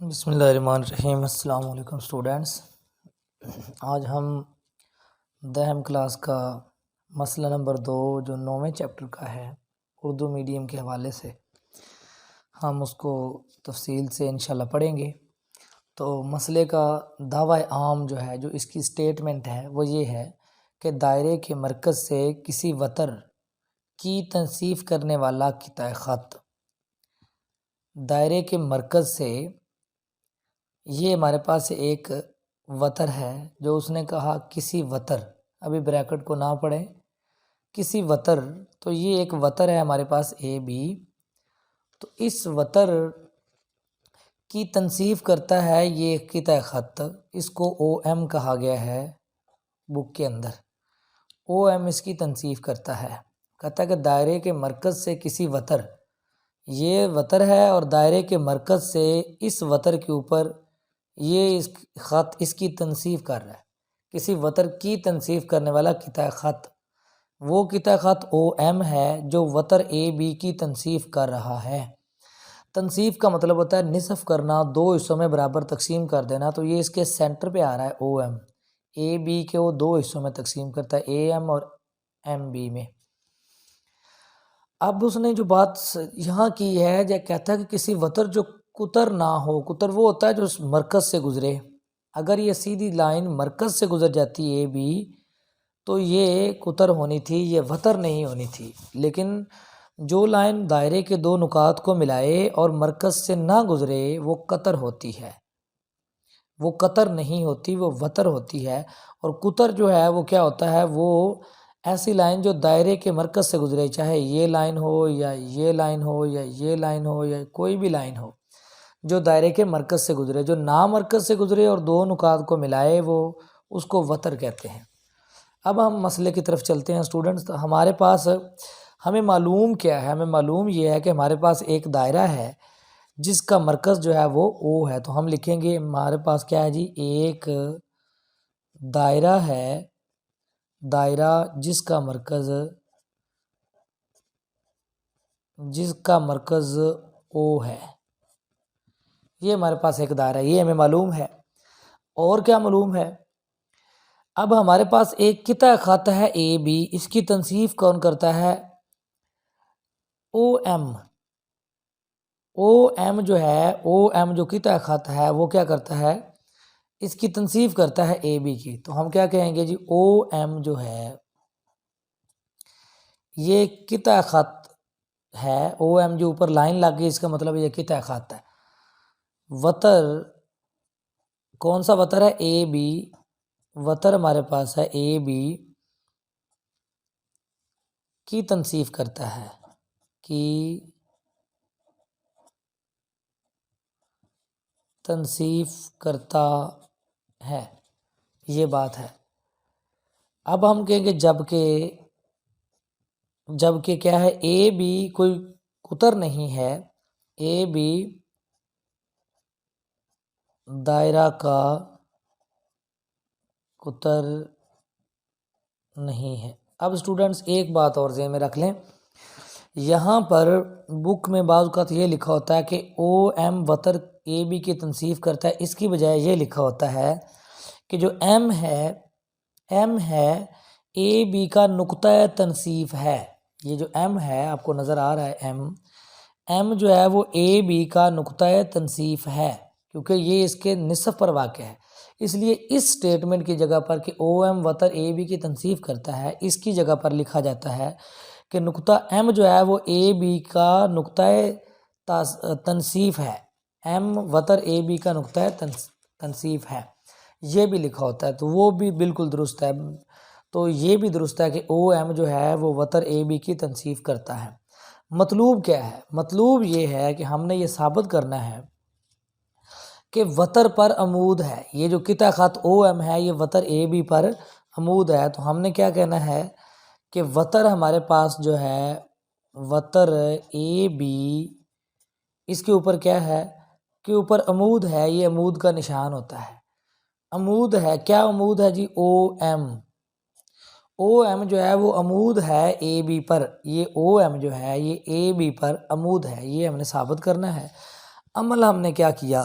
بسم اللہ الرحمن الرحیم۔ السلام علیکم اسٹوڈینٹس، آج ہم دہم کلاس کا مسئلہ نمبر 2 جو 9ویں چیپٹر کا ہے اردو میڈیم کے حوالے سے ہم اس کو تفصیل سے انشاءاللہ پڑھیں گے۔ تو مسئلے کا دعوی عام جو ہے، جو اس کی سٹیٹمنٹ ہے وہ یہ ہے کہ دائرے کے مرکز سے کسی وتر کی تنصیف کرنے والا قطع خط، دائرے کے مرکز سے یہ ہمارے پاس ایک وتر ہے جو اس نے کہا کسی وتر، ابھی بریکٹ کو نہ پڑھیں، کسی وتر، تو یہ ایک وتر ہے ہمارے پاس اے بی، تو اس وتر کی تنصیف کرتا ہے یہ قطع خط، اس کو او ایم کہا گیا ہے بک کے اندر۔ او ایم اس کی تنصیف کرتا ہے، کہتا ہے کہ دائرے کے مرکز سے کسی وتر، یہ وتر ہے اور دائرے کے مرکز سے اس وتر کے اوپر یہ اس خط اس کی تنصیف کر رہا ہے، کسی وتر کی تنصیف کرنے والا قطع خط، وہ قطع خط او ایم ہے جو وتر اے بی کی تنصیف کر رہا ہے۔ تنصیف کا مطلب ہوتا ہے نصف کرنا، دو حصوں میں برابر تقسیم کر دینا، تو یہ اس کے سینٹر پہ آ رہا ہے او ایم، اے بی کے وہ دو حصوں میں تقسیم کرتا ہے، اے ایم اور ایم بی میں۔ اب اس نے جو بات یہاں کی ہے، جو کہتا ہے کہ کسی وتر جو قطر نہ ہو، قطر وہ ہوتا ہے جو اس مرکز سے گزرے، اگر یہ سیدھی لائن مرکز سے گزر جاتی ہے اے بی تو یہ قطر ہونی تھی، یہ وتر نہیں ہونی تھی، لیکن جو لائن دائرے کے دو نقاط کو ملائے اور مرکز سے نہ گزرے وہ قطر ہوتی ہے، وہ قطر نہیں ہوتی، وہ وتر ہوتی ہے۔ اور قطر جو ہے وہ کیا ہوتا ہے، وہ ایسی لائن جو دائرے کے مرکز سے گزرے، چاہے یہ لائن ہو یا یہ لائن ہو یا یہ لائن ہو یا کوئی بھی لائن ہو، جو دائرے کے مرکز سے گزرے، جو نامرکز سے گزرے اور دو نقاط کو ملائے وہ اس کو وتر کہتے ہیں۔ اب ہم مسئلے کی طرف چلتے ہیں اسٹوڈنٹس۔ ہمارے پاس ہمیں معلوم کیا ہے، ہمیں معلوم یہ ہے کہ ہمارے پاس ایک دائرہ ہے جس کا مرکز جو ہے وہ او ہے، تو ہم لکھیں گے ہمارے پاس کیا ہے جی، ایک دائرہ ہے، دائرہ جس کا مرکز او ہے، یہ ہمارے پاس ایک دائرہ ہے، یہ ہمیں معلوم ہے۔ اور کیا معلوم ہے، اب ہمارے پاس ایک قطع خط ہے اے بی، اس کی تنصیف کون کرتا ہے، او ایم۔ او ایم جو ہے، او ایم جو قطع خط ہے وہ کیا کرتا ہے، اس کی تنصیف کرتا ہے اے بی کی، تو ہم کیا کہیں گے جی، او ایم جو ہے یہ قطع خط ہے، او ایم جو اوپر لائن لگ گئی اس کا مطلب یہ قطع خط ہے۔ وتر کون سا وتر ہے، اے بی، وتر ہمارے پاس ہے اے بی کی تنصیف کرتا ہے، کی تنصیف کرتا ہے، یہ بات ہے۔ اب ہم کہیں گے جبکہ کیا ہے، اے بی کوئی قطر نہیں ہے، اے بی دائرہ کا قطر نہیں ہے۔ اب اسٹوڈنٹس ایک بات اور ذہن میں رکھ لیں، یہاں پر بک میں بعض اوقات یہ لکھا ہوتا ہے کہ او ایم وتر اے بی کی تنصیف کرتا ہے، اس کی بجائے یہ لکھا ہوتا ہے کہ جو ایم ہے اے بی کا نقطہ تنصیف ہے، یہ جو ایم ہے آپ کو نظر آ رہا ہے، ایم جو ہے وہ اے بی کا نقطہ تنصیف ہے، کیونکہ یہ اس کے نصف پر واقع ہے، اس لیے اس سٹیٹمنٹ کی جگہ پر کہ او ایم وتر اے بی کی تنصیف کرتا ہے، اس کی جگہ پر لکھا جاتا ہے کہ نقطہ ایم جو ہے وہ اے بی کا نقطہ تنصیف ہے، ایم وتر اے بی کا نقطہ تنصیف ہے، یہ بھی لکھا ہوتا ہے، تو وہ بھی بالکل درست ہے۔ تو یہ بھی درست ہے کہ او ایم جو ہے وہ وتر اے بی کی تنصیف کرتا ہے۔ مطلوب کیا ہے، مطلوب یہ ہے کہ ہم نے یہ ثابت کرنا ہے کہ وتر پر عمود ہے، یہ جو قطع خط او ایم ہے یہ وتر اے بی پر عمود ہے، تو ہم نے کیا کہنا ہے کہ وتر ہمارے پاس جو ہے، وتر اے بی، اس کے اوپر کیا ہے کہ اوپر عمود ہے، یہ عمود کا نشان ہوتا ہے، عمود ہے، کیا عمود ہے جی، او ایم، او ایم جو ہے وہ عمود ہے اے بی پر، یہ او ایم جو ہے یہ اے بی پر عمود ہے، یہ ہم نے ثابت کرنا ہے۔ عمل ہم نے کیا کیا،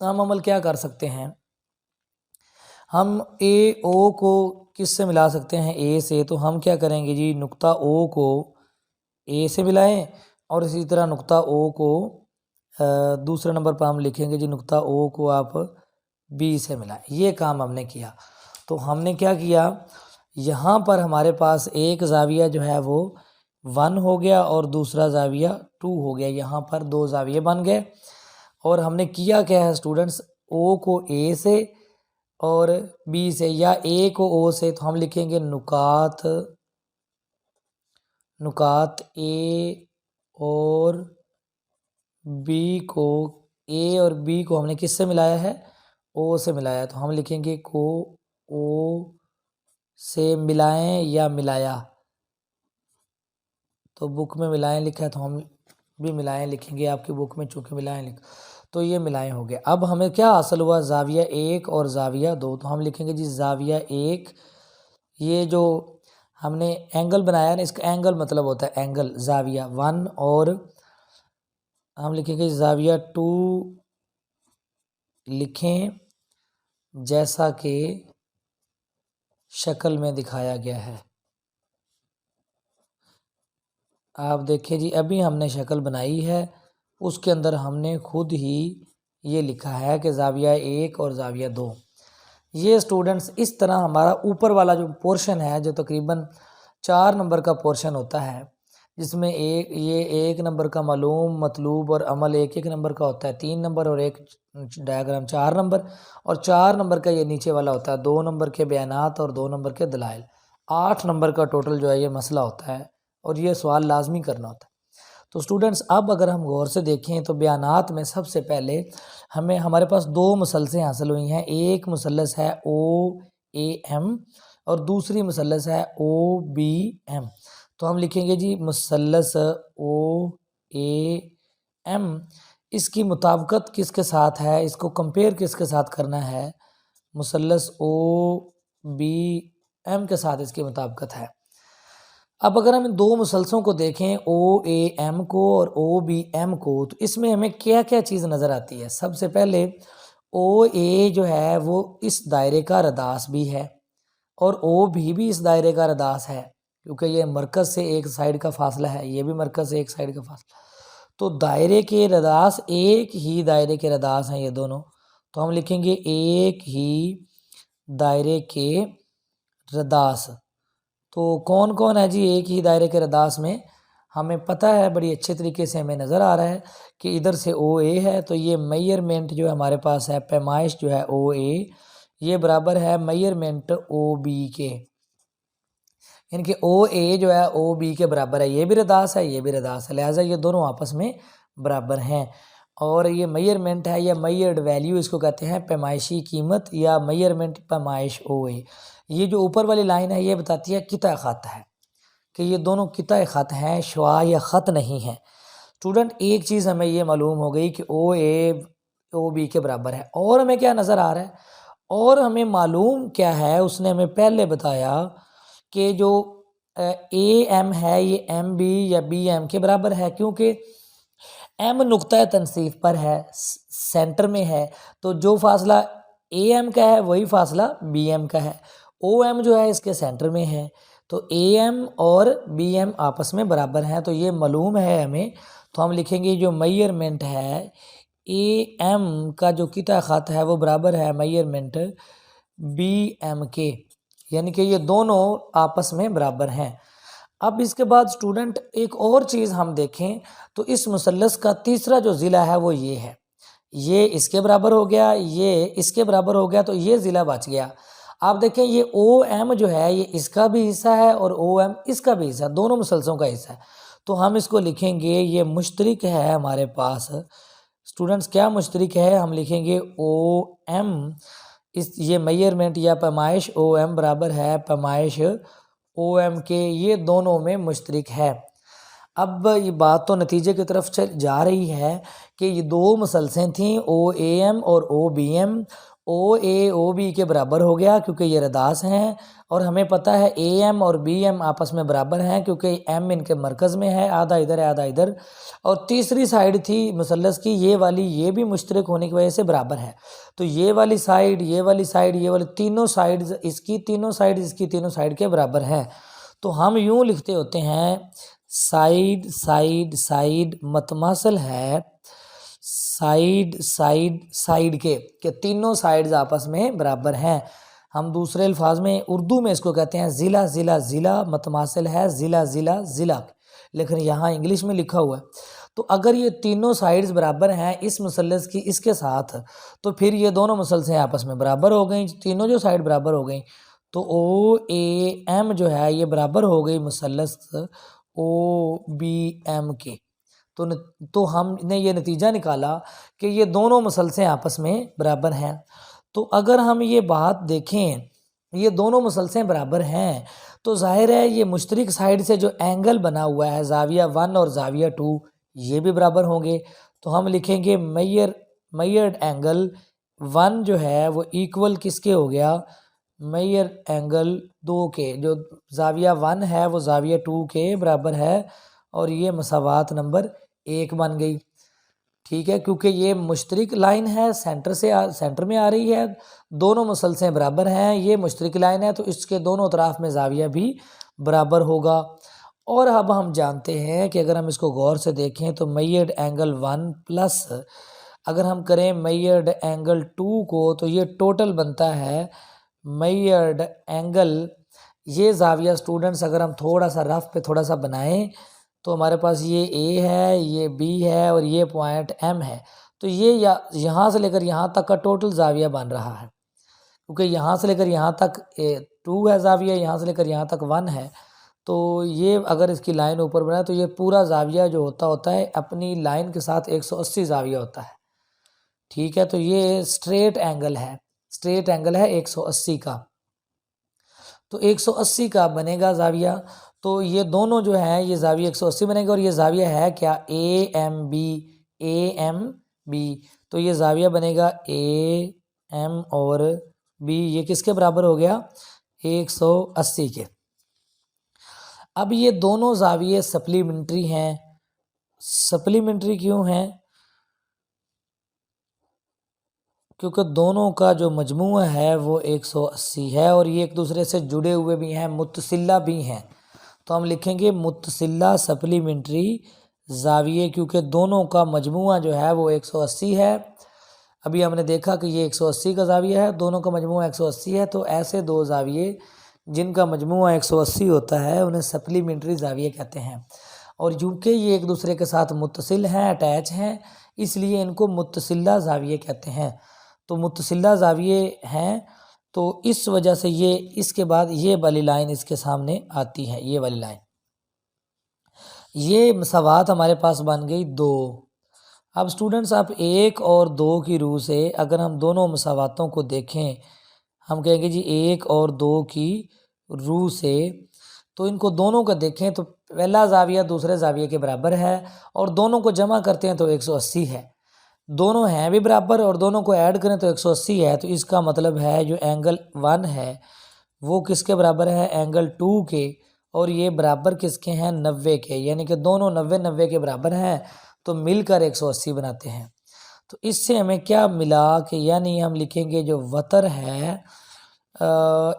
ہم عمل کیا کر سکتے ہیں، ہم اے او کو کس سے ملا سکتے ہیں، اے سے، تو ہم کیا کریں گے جی، نقطہ او کو اے سے ملائیں اور اسی طرح نقطہ او کو دوسرے نمبر پر ہم لکھیں گے جی نقطہ او کو آپ بی سے ملائیں۔ یہ کام ہم نے کیا، تو ہم نے کیا کیا، یہاں پر ہمارے پاس ایک زاویہ جو ہے وہ 1 ہو گیا اور دوسرا زاویہ 2 ہو گیا، یہاں پر 2 زاویے بن گئے۔ اور ہم نے کیا کیا ہے اسٹوڈنٹس، او کو اے سے اور بی سے، یا اے کو او سے، تو ہم لکھیں گے نکات اے اور بی کو، اے اور بی کو ہم نے کس سے ملایا ہے، او سے ملایا، تو ہم لکھیں گے کو او سے ملائیں یا ملایا، تو بک میں ملائیں لکھا ہے تو ہم بھی ملائیں لکھیں گے، آپ کی بک میں چونکہ ملائیں لکھا تو یہ ملائیں ہو گئے۔ اب ہمیں کیا حاصل ہوا، زاویہ 1 اور زاویہ 2، تو ہم لکھیں گے جی زاویہ 1، یہ جو ہم نے اینگل بنایا نا، اس کا اینگل مطلب ہوتا ہے اینگل، زاویہ 1، اور ہم لکھیں گے زاویہ 2 لکھیں جیسا کہ شکل میں دکھایا گیا ہے۔ آپ دیکھیں جی ابھی ہم نے شکل بنائی ہے، اس کے اندر ہم نے خود ہی یہ لکھا ہے کہ زاویہ 1 اور زاویہ 2۔ یہ اسٹوڈنٹس اس طرح ہمارا اوپر والا جو پورشن ہے، جو تقریباً 4 نمبر کا پورشن ہوتا ہے، جس میں یہ 1 نمبر کا معلوم، مطلوب اور عمل 1 نمبر کا ہوتا ہے 3 نمبر، اور ایک ڈائیگرام 4 نمبر، اور 4 نمبر کا یہ نیچے والا ہوتا ہے 2 نمبر کے بیانات اور 2 نمبر کے دلائل، 8 نمبر کا ٹوٹل جو ہے یہ مسئلہ ہوتا ہے، اور یہ سوال لازمی کرنا ہوتا ہے۔ تو اسٹوڈنٹس اب اگر ہم غور سے دیکھیں تو بیانات میں سب سے پہلے ہمارے پاس 2 مثلثیں حاصل ہوئی ہیں، ایک مثلث ہے او اے ایم اور دوسری مثلث ہے او بی ایم، تو ہم لکھیں گے جی مثلث او اے ایم، اس کی مطابقت کس کے ساتھ ہے، اس کو کمپیئر کس کے ساتھ کرنا ہے، مثلث او بی ایم کے ساتھ اس کی مطابقت ہے۔ اب اگر ہم ان 2 مثلثوں کو دیکھیں، او اے ایم کو اور او بی ایم کو، تو اس میں ہمیں کیا کیا چیز نظر آتی ہے۔ سب سے پہلے او اے جو ہے وہ اس دائرے کا رداس بھی ہے، اور او بھی اس دائرے کا رداس ہے، کیونکہ یہ مرکز سے ایک سائیڈ کا فاصلہ ہے، یہ بھی مرکز سے ایک سائیڈ کا فاصلہ، تو دائرے کے رداس، ایک ہی دائرے کے رداس ہیں یہ دونوں، تو ہم لکھیں گے ایک ہی دائرے کے رداس۔ تو کون کون ہے جی ایک ہی دائرے کے رداس میں، ہمیں پتہ ہے، بڑی اچھے طریقے سے ہمیں نظر آ رہا ہے کہ ادھر سے او اے ہے، تو یہ میئرمنٹ جو ہمارے پاس ہے، پیمائش جو ہے او اے، یہ برابر ہے میئرمنٹ او بی کے، یعنی کہ او اے جو ہے او بی کے برابر ہے، یہ بھی رداس ہے، یہ بھی رداس ہے، لہٰذا یہ دونوں آپس میں برابر ہیں۔ اور یہ میئرمنٹ ہے یا میئرڈ ویلیو، اس کو کہتے ہیں پیمائشی قیمت یا میئرمنٹ پیمائش او اے۔ یہ جو اوپر والی لائن ہے یہ بتاتی ہے قطع خط ہے، کہ یہ دونوں قطع خط ہیں، شعاع یا خط نہیں ہیں۔ اسٹوڈنٹ ایک چیز ہمیں یہ معلوم ہو گئی کہ او اے او بی کے برابر ہے، اور ہمیں کیا نظر آ رہا ہے، اور ہمیں معلوم کیا ہے، اس نے ہمیں پہلے بتایا کہ جو اے ایم ہے یہ ایم بی یا بی ایم کے برابر ہے، کیونکہ ایم نقطہ تنصیف پر ہے، سینٹر میں ہے، تو جو فاصلہ اے ایم کا ہے وہی فاصلہ بی ایم کا ہے، او ایم جو ہے اس کے سینٹر میں ہے، تو اے ایم اور بی ایم آپس میں برابر ہیں، تو یہ معلوم ہے ہمیں، تو ہم لکھیں گے جو میئرمنٹ ہے اے ایم کا جو قطع خط ہے وہ برابر ہے میئرمنٹ بی ایم کے، یعنی کہ یہ دونوں آپس میں برابر ہیں۔ اب اس کے بعد اسٹوڈنٹ ایک اور چیز ہم دیکھیں تو اس مثلث کا تیسرا جو ضلع ہے وہ یہ ہے، یہ اس کے برابر ہو گیا، یہ اس کے برابر ہو گیا، تو یہ ضلع بچ گیا۔ آپ دیکھیں یہ او ایم جو ہے یہ اس کا بھی حصہ ہے اور او ایم اس کا بھی حصہ ہے، دونوں مسلسلوں کا حصہ ہے، تو ہم اس کو لکھیں گے یہ مشترک ہے ہمارے پاس۔ اسٹوڈنٹس کیا مشترک ہے، ہم لکھیں گے او ایم، یہ میئرمنٹ یا پیمائش او ایم برابر ہے پیمائش او ایم کے، یہ دونوں میں مشترک ہے۔ اب یہ بات تو نتیجے کی طرف جا رہی ہے کہ یہ 2 مثلثیں تھیں او اے ایم اور او بی ایم، او اے او بی کے برابر ہو گیا کیونکہ یہ رداس ہیں، اور ہمیں پتہ ہے اے ایم اور بی ایم آپس میں برابر ہیں کیونکہ ایم ان کے مرکز میں ہے، آدھا ادھر ہے آدھا ادھر، اور تیسری سائیڈ تھی مثلث کی یہ والی، یہ بھی مشترک ہونے کی وجہ سے برابر ہے، تو یہ والی سائیڈ یہ والی سائیڈ یہ والی تینوں سائیڈز اس کی تینوں سائیڈز اس کی تینوں سائیڈ کے برابر ہیں، تو ہم یوں لکھتے ہوتے ہیں سائیڈ سائیڈ سائیڈ متماثل ہے سائیڈ سائیڈ سائیڈ کے، کہ تینوں سائیڈز آپس میں برابر ہیں۔ ہم دوسرے الفاظ میں اردو میں اس کو کہتے ہیں ضلع ضلع ضلع متماثل ہے ضلع ضلع ضلع، لیکن یہاں انگلش میں لکھا ہوا ہے۔ تو اگر یہ تینوں سائیڈز برابر ہیں اس مثلث کی اس کے ساتھ، تو پھر یہ دونوں مثلثیں آپس میں برابر ہو گئیں، تینوں جو سائیڈ برابر ہو گئیں، تو او اے ایم جو ہے یہ برابر ہو گئی مثلث او بی ایم کے۔ تو ہم نے یہ نتیجہ نکالا کہ یہ دونوں مثلثیں آپس میں برابر ہیں۔ تو اگر ہم یہ بات دیکھیں یہ دونوں مثلثیں برابر ہیں تو ظاہر ہے یہ مشترک سائیڈ سے جو اینگل بنا ہوا ہے زاویہ 1 اور زاویہ 2 یہ بھی برابر ہوں گے، تو ہم لکھیں گے میئرڈ اینگل 1 جو ہے وہ ایکول کس کے ہو گیا، میئر اینگل 2 کے، جو زاویہ 1 ہے وہ زاویہ 2 کے برابر ہے، اور یہ مساوات نمبر 1 بن گئی، ٹھیک ہے، کیونکہ یہ مشترک لائن ہے، سینٹر میں آ رہی ہے، دونوں مثلثیں برابر ہیں، یہ مشترک لائن ہے تو اس کے دونوں اطراف میں زاویہ بھی برابر ہوگا۔ اور اب ہم جانتے ہیں کہ اگر ہم اس کو غور سے دیکھیں تو میئرڈ اینگل 1 پلس اگر ہم کریں میئرڈ اینگل 2 کو تو یہ ٹوٹل بنتا ہے میئرڈ اینگل، یہ زاویہ سٹوڈنٹس اگر ہم تھوڑا سا رف پہ تھوڑا سا بنائیں تو ہمارے پاس یہ اے ہے یہ بی ہے اور یہ پوائنٹ ایم ہے، تو یہ یہاں سے لے کر یہاں تک کا ٹوٹل زاویہ بن رہا ہے، کیونکہ یہاں سے لے کر یہاں تک 2 ہے زاویہ، یہاں سے لے کر یہاں تک 1 ہے، تو یہ اگر اس کی لائن اوپر بنائے تو یہ پورا زاویہ جو ہوتا ہے اپنی لائن کے ساتھ 180 زاویہ ہوتا ہے، ٹھیک ہے، تو یہ سٹریٹ اینگل ہے 180 کا، تو 180 کا بنے گا زاویہ، تو یہ دونوں جو ہیں یہ زاویہ 180 بنے گا، اور یہ زاویہ ہے کیا اے ایم بی، تو یہ زاویہ بنے گا اے ایم اور بی، یہ کس کے برابر ہو گیا 180 کے۔ اب یہ دونوں زاویے سپلیمنٹری ہیں، سپلیمنٹری کیوں ہیں؟ کیونکہ دونوں کا جو مجموعہ ہے وہ 180 ہے اور یہ ایک دوسرے سے جڑے ہوئے بھی ہیں، متصلہ بھی ہیں، تو ہم لکھیں گے متصلہ سپلیمنٹری زاویے، کیونکہ دونوں کا مجموعہ جو ہے وہ 180 ہے۔ ابھی ہم نے دیکھا کہ یہ 180 کا زاویہ ہے، دونوں کا مجموعہ 180 ہے، تو ایسے دو زاویے جن کا مجموعہ 180 ہوتا ہے انہیں سپلیمنٹری زاویے کہتے ہیں، اور چونکہ یہ ایک دوسرے کے ساتھ متصل ہیں، اٹیچ ہیں، اس لیے ان کو متصلہ زاویے کہتے ہیں، تو متصلہ زاویے ہیں، تو اس وجہ سے یہ اس کے بعد یہ والی لائن اس کے سامنے آتی ہے، یہ والی لائن، یہ مساوات ہمارے پاس بن گئی 2۔ اب سٹوڈنٹس آپ 1 اور 2 کی روح سے اگر ہم دونوں مساواتوں کو دیکھیں، ہم کہیں گے جی 1 اور 2 کی روح سے، تو ان کو دونوں کا دیکھیں تو پہلا زاویہ دوسرے زاویے کے برابر ہے، اور دونوں کو جمع کرتے ہیں تو 180 ہے، دونوں ہیں بھی برابر اور دونوں کو ایڈ کریں تو 180 ہے، تو اس کا مطلب ہے جو اینگل 1 ہے وہ کس کے برابر ہے اینگل 2 کے، اور یہ برابر کس کے ہیں 90 کے، یعنی کہ دونوں 90 کے برابر ہیں، تو مل کر 180 بناتے ہیں۔ تو اس سے ہمیں کیا ملا کہ یعنی ہم لکھیں گے جو وتر ہے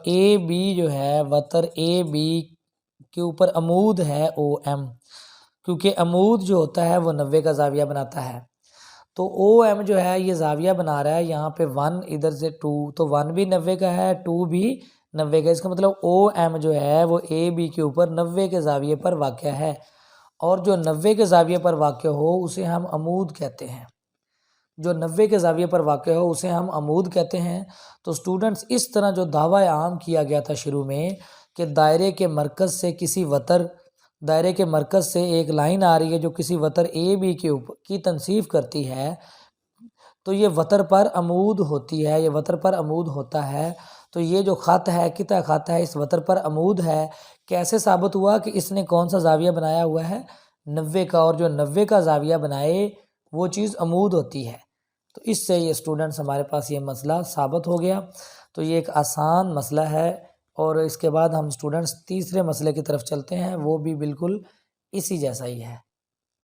اے بی جو ہے وتر اے بی کے اوپر عمود ہے او ایم، کیونکہ عمود جو ہوتا ہے وہ 90 کا زاویہ بناتا ہے، تو او ایم جو ہے یہ زاویہ بنا رہا ہے یہاں پہ 1 ادھر سے 2، تو 1 بھی 90 کا ہے 2 بھی 90 کا، اس کا مطلب او ایم جو ہے وہ اے بی کے اوپر 90 کے زاویے پر واقع ہے، اور جو 90 کے زاویے پر واقع ہو اسے ہم عمود کہتے ہیں، جو 90 کے زاویے پر واقع ہو اسے ہم عمود کہتے ہیں۔ تو سٹوڈنٹس اس طرح جو دعویٰ عام کیا گیا تھا شروع میں کہ دائرے کے مرکز سے کسی وتر، دائرے کے مرکز سے ایک لائن آ رہی ہے جو کسی وتر اے بی کے اوپر کی تنصیف کرتی ہے، تو یہ وتر پر عمود ہوتی ہے، یہ وتر پر عمود ہوتا ہے، تو یہ جو خط ہے قطع خط ہے اس وتر پر عمود ہے، کیسے ثابت ہوا کہ اس نے کون سا زاویہ بنایا ہوا ہے 90 کا، اور جو 90 کا زاویہ بنائے وہ چیز عمود ہوتی ہے، تو اس سے یہ اسٹوڈنٹس ہمارے پاس یہ مسئلہ ثابت ہو گیا. تو یہ ایک آسان مسئلہ ہے. اور اس کے بعد ہم اسٹوڈنٹس تیسرے مسئلے کی طرف چلتے ہیں، وہ بھی بالکل اسی جیسا ہی ہے.